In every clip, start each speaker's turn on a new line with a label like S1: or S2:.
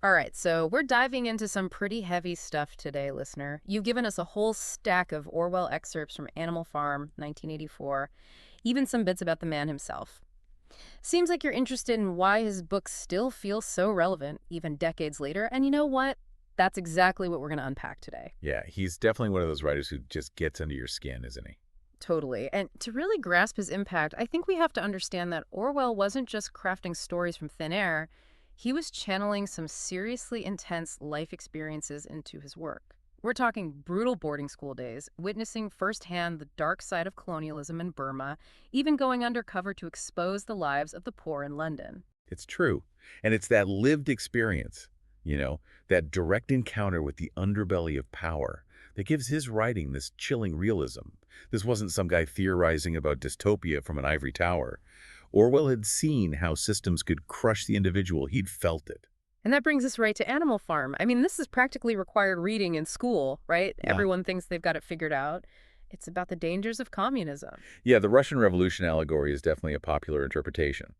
S1: All right, so we're diving into some pretty heavy stuff today, listener. You've given us a whole stack of Orwell excerpts from Animal Farm, 1984, even some bits about the man himself. Seems like you're interested in why his books still feel so relevant, even decades later. And you know what? That's exactly what we're going to unpack today.
S2: Yeah, he's definitely one of those writers who just gets under your skin, isn't he?
S1: Totally. And to really grasp his impact, I think we have to understand that Orwell wasn't just crafting stories from thin air, he was channeling some seriously intense life experiences into his work. We're talking brutal boarding school days, witnessing firsthand the dark side of colonialism in Burma, even going undercover to expose the lives of the poor in London.
S2: It's true. And it's that lived experience, that direct encounter with the underbelly of power that gives his writing this chilling realism. This wasn't some guy theorizing about dystopia from an ivory tower. Orwell had seen how systems could crush the individual. He'd felt it.
S1: And that brings us right to Animal Farm. I mean, this is practically required reading in school, right?
S2: Yeah.
S1: Everyone thinks they've got it figured out. It's about the dangers of communism.
S2: Yeah, the Russian Revolution allegory is definitely a popular interpretation.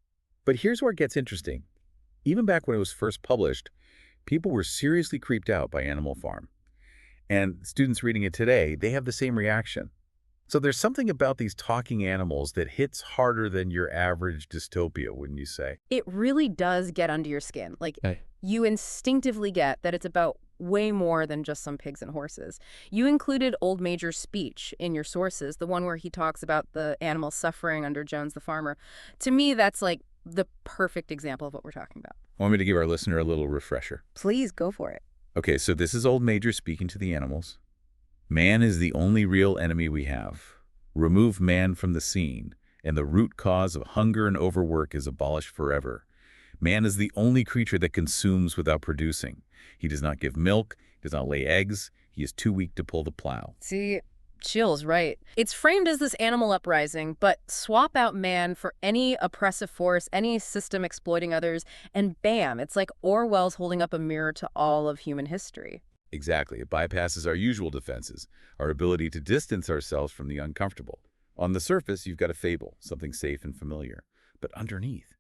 S2: But here's where it gets interesting. Even back when it was first published, people were seriously creeped out by Animal Farm. And students reading it today, they have the same reaction. So there's something about these talking animals that hits harder than your average dystopia, wouldn't you say?
S1: It really does get under your skin. Like,
S2: Okay.
S1: you instinctively get that it's about way more than just some pigs and horses. You included Old Major's speech in your sources, the one where he talks about the animals suffering under Jones the farmer. To me, that's like the perfect example of what we're talking about.
S2: Want me to give our listener a little refresher?
S1: Please go for it.
S2: Okay, so this is Old Major speaking to the animals. Man is the only real enemy we have. Remove man from the scene, and the root cause of hunger and overwork is abolished forever. Man is the only creature that consumes without producing. He does not give milk, he does not lay eggs, he is too weak to pull the plow.
S1: See, Chill's right. It's framed as this animal uprising, but swap out man for any oppressive force, any system exploiting others, and bam, it's like Orwell's holding up a mirror to all of human history.
S2: Exactly. It bypasses our usual defenses, our ability to distance ourselves from the uncomfortable. On the surface, you've got a fable, something safe and familiar. But underneath,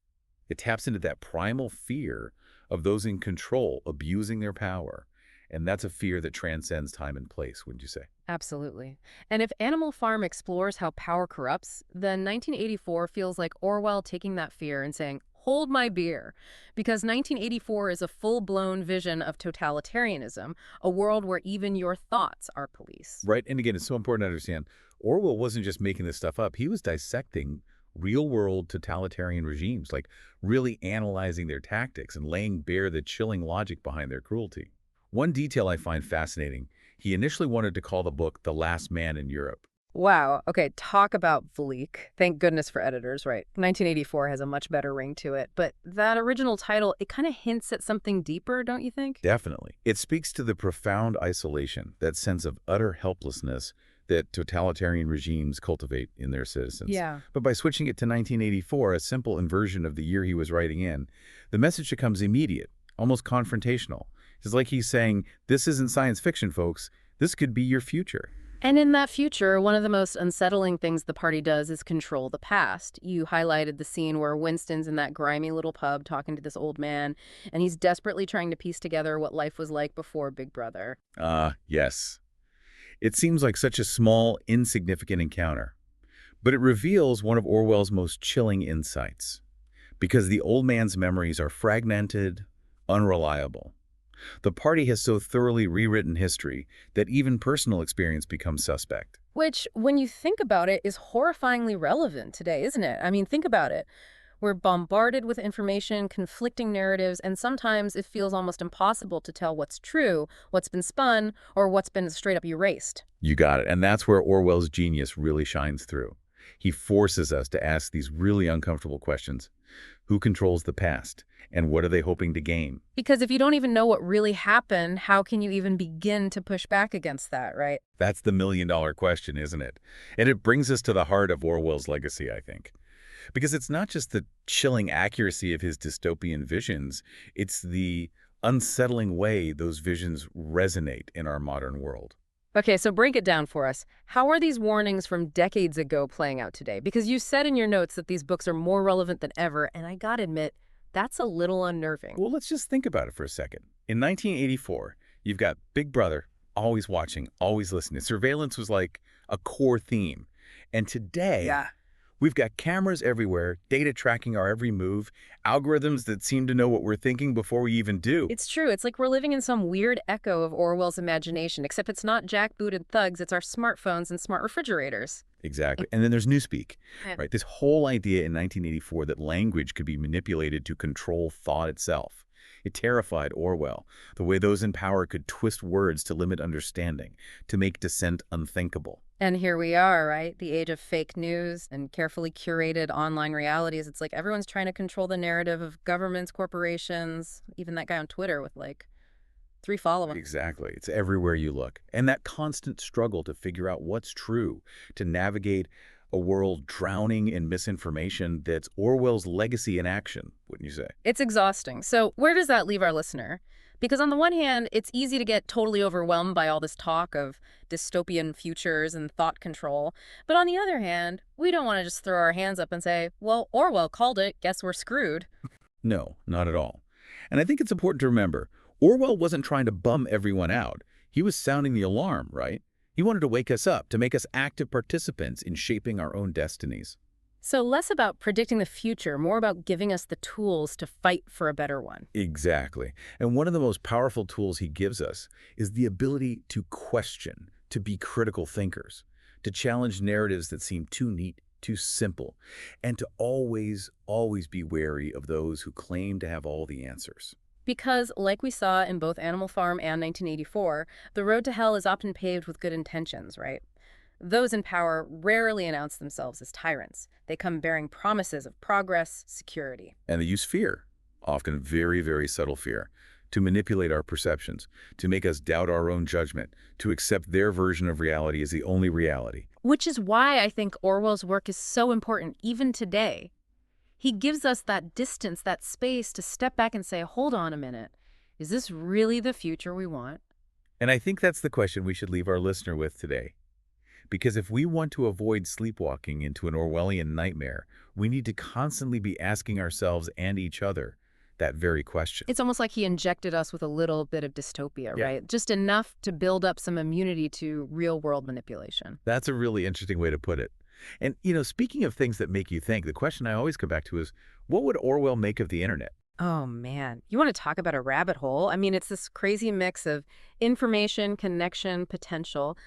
S2: it taps into that primal fear of those in control abusing their power. And that's a fear that transcends time and place, wouldn't you say?
S1: Absolutely. And if Animal Farm explores how power corrupts, then 1984 feels like Orwell taking that fear and saying, hold my beer. Because 1984 is a full-blown vision of totalitarianism, a world where even your thoughts are police.
S2: Right? And again, it's so important to understand, Orwell wasn't just making this stuff up. He was dissecting real-world totalitarian regimes, like really analyzing their tactics and laying bare the chilling logic behind their cruelty. One detail I find fascinating, he initially wanted to call the book The Last Man in Europe.
S1: Wow. Okay, talk about bleak. Thank goodness for editors, right? 1984 has a much better ring to it, but that original title, it kind of hints at something deeper, don't you think?
S2: Definitely. It speaks to the profound isolation, that sense of utter helplessness that totalitarian regimes cultivate in their citizens.
S1: Yeah.
S2: But by switching it to 1984, a simple inversion of the year he was writing in, the message becomes immediate, almost confrontational. It's like he's saying, this isn't science fiction, folks. This could be your future.
S1: And in that future, one of the most unsettling things the party does is control the past. You highlighted the scene where Winston's in that grimy little pub talking to this old man, and he's desperately trying to piece together what life was like before Big Brother.
S2: Yes. It seems like such a small, insignificant encounter. But it reveals one of Orwell's most chilling insights. Because the old man's memories are fragmented, unreliable. The party has so thoroughly rewritten history that even personal experience becomes suspect.
S1: Which, when you think about it, is horrifyingly relevant today, isn't it? I mean, think about it. We're bombarded with information, conflicting narratives, and sometimes it feels almost impossible to tell what's true, what's been spun, or what's been straight up erased.
S2: You got it. And that's where Orwell's genius really shines through. He forces us to ask these really uncomfortable questions. Who controls the past? And what are they hoping to gain?
S1: Because if you don't even know what really happened, how can you even begin to push back against that, right?
S2: That's the million-dollar question, isn't it? And it brings us to the heart of Orwell's legacy, I think. Because it's not just the chilling accuracy of his dystopian visions, it's the unsettling way those visions resonate in our modern world.
S1: Okay, so break it down for us. How are these warnings from decades ago playing out today? Because you said in your notes that these books are more relevant than ever, and I gotta admit, That's a little unnerving.
S2: Well, let's just think about it for a second. In 1984, you've got Big Brother, always watching, always listening. Surveillance was like a core theme. And today,
S1: Yeah.
S2: we've got cameras everywhere, data tracking our every move, algorithms that seem to know what we're thinking before we even do.
S1: It's true. It's like we're living in some weird echo of Orwell's imagination, except it's not jackbooted thugs, it's our smartphones and smart refrigerators.
S2: Exactly. And then there's Newspeak,
S1: Yeah.
S2: right? This whole idea in 1984 that language could be manipulated to control thought itself. It terrified Orwell, the way those in power could twist words to limit understanding, to make dissent unthinkable.
S1: And here we are, right? The age of fake news and carefully curated online realities. It's like everyone's trying to control the narrative of governments, corporations, even that guy on Twitter with like 3 followers.
S2: Exactly. It's everywhere you look. And that constant struggle to figure out what's true, to navigate a world drowning in misinformation, that's Orwell's legacy in action, wouldn't you say?
S1: It's exhausting. So where does that leave our listener? Because on the one hand, it's easy to get totally overwhelmed by all this talk of dystopian futures and thought control. But on the other hand, we don't want to just throw our hands up and say, well, Orwell called it, guess we're screwed.
S2: No, not at all. And I think it's important to remember, Orwell wasn't trying to bum everyone out. He was sounding the alarm, right? He wanted to wake us up, to make us active participants in shaping our own destinies.
S1: So less about predicting the future, more about giving us the tools to fight for a better one.
S2: Exactly. And one of the most powerful tools he gives us is the ability to question, to be critical thinkers, to challenge narratives that seem too neat, too simple, and to always be wary of those who claim to have all the answers.
S1: Because, like we saw in both Animal Farm and 1984, the road to hell is often paved with good intentions, right? Those in power rarely announce themselves as tyrants. They come bearing promises of progress, security.
S2: And they use fear, often very subtle fear, to manipulate our perceptions, to make us doubt our own judgment, to accept their version of reality as the only reality.
S1: Which is why I think Orwell's work is so important, even today. He gives us that distance, that space to step back and say, hold on a minute. Is this really the future we want?
S2: And I think that's the question we should leave our listener with today. Because if we want to avoid sleepwalking into an Orwellian nightmare, we need to constantly be asking ourselves and each other that very question.
S1: It's almost like he injected us with a little bit of dystopia, right? Just enough to build up some immunity to real-world manipulation.
S2: That's a really interesting way to put it. And, speaking of things that make you think, the question I always come back to is, what would Orwell make of the internet?
S1: Oh, man. You want to talk about a rabbit hole? I mean, it's this crazy mix of information, connection, potential.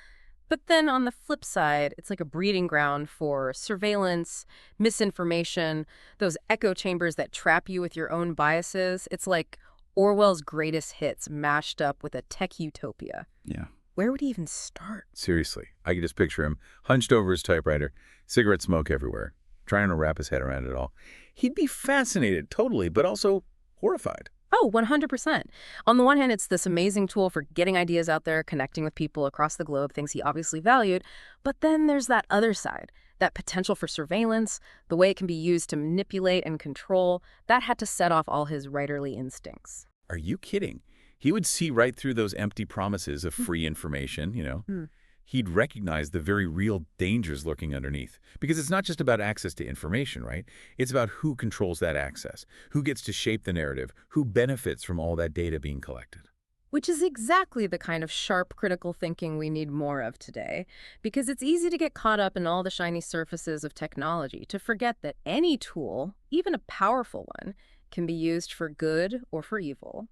S1: But then on the flip side, it's like a breeding ground for surveillance, misinformation, those echo chambers that trap you with your own biases. It's like Orwell's greatest hits mashed up with a tech utopia.
S2: Yeah.
S1: Where would he even start?
S2: Seriously, I can just picture him hunched over his typewriter, cigarette smoke everywhere, trying to wrap his head around it all. He'd be fascinated, totally, but also horrified.
S1: Oh, 100%. On the one hand, it's this amazing tool for getting ideas out there, connecting with people across the globe, things he obviously valued. But then there's that other side, that potential for surveillance, the way it can be used to manipulate and control. That had to set off all his writerly instincts.
S2: Are you kidding? He would see right through those empty promises of free information,
S1: Hmm.
S2: He'd recognize the very real dangers lurking underneath. Because it's not just about access to information, right? It's about who controls that access, who gets to shape the narrative, who benefits from all that data being collected.
S1: Which is exactly the kind of sharp, critical thinking we need more of today. Because it's easy to get caught up in all the shiny surfaces of technology, to forget that any tool, even a powerful one, can be used for good or for evil.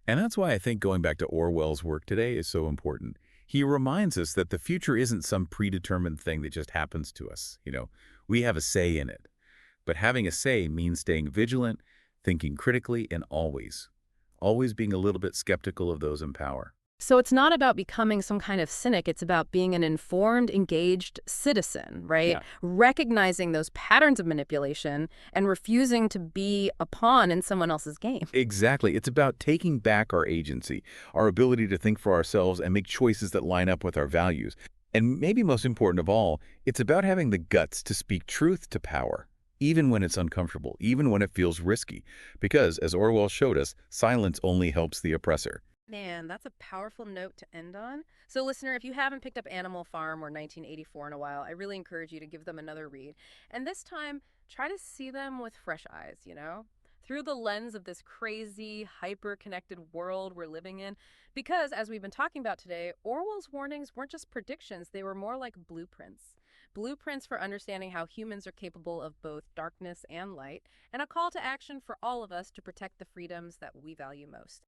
S2: And that's why I think going back to Orwell's work today is so important. He reminds us that the future isn't some predetermined thing that just happens to us. We have a say in it. But having a say means staying vigilant, thinking critically, and always being a little bit skeptical of those in power.
S1: So it's not about becoming some kind of cynic. It's about being an informed, engaged citizen, right?
S2: Yeah.
S1: Recognizing those patterns of manipulation and refusing to be a pawn in someone else's game.
S2: Exactly. It's about taking back our agency, our ability to think for ourselves and make choices that line up with our values. And maybe most important of all, it's about having the guts to speak truth to power, even when it's uncomfortable, even when it feels risky. Because, as Orwell showed us, silence only helps the oppressor.
S1: Man, that's a powerful note to end on. So, listener, if you haven't picked up Animal Farm or 1984 in a while, I really encourage you to give them another read. And this time, try to see them with fresh eyes, through through the lens of this crazy, hyper-connected world we're living in. Because, as we've been talking about today, Orwell's warnings weren't just predictions, they were more like blueprints. Blueprints for understanding how humans are capable of both darkness and light, and a call to action for all of us to protect the freedoms that we value most.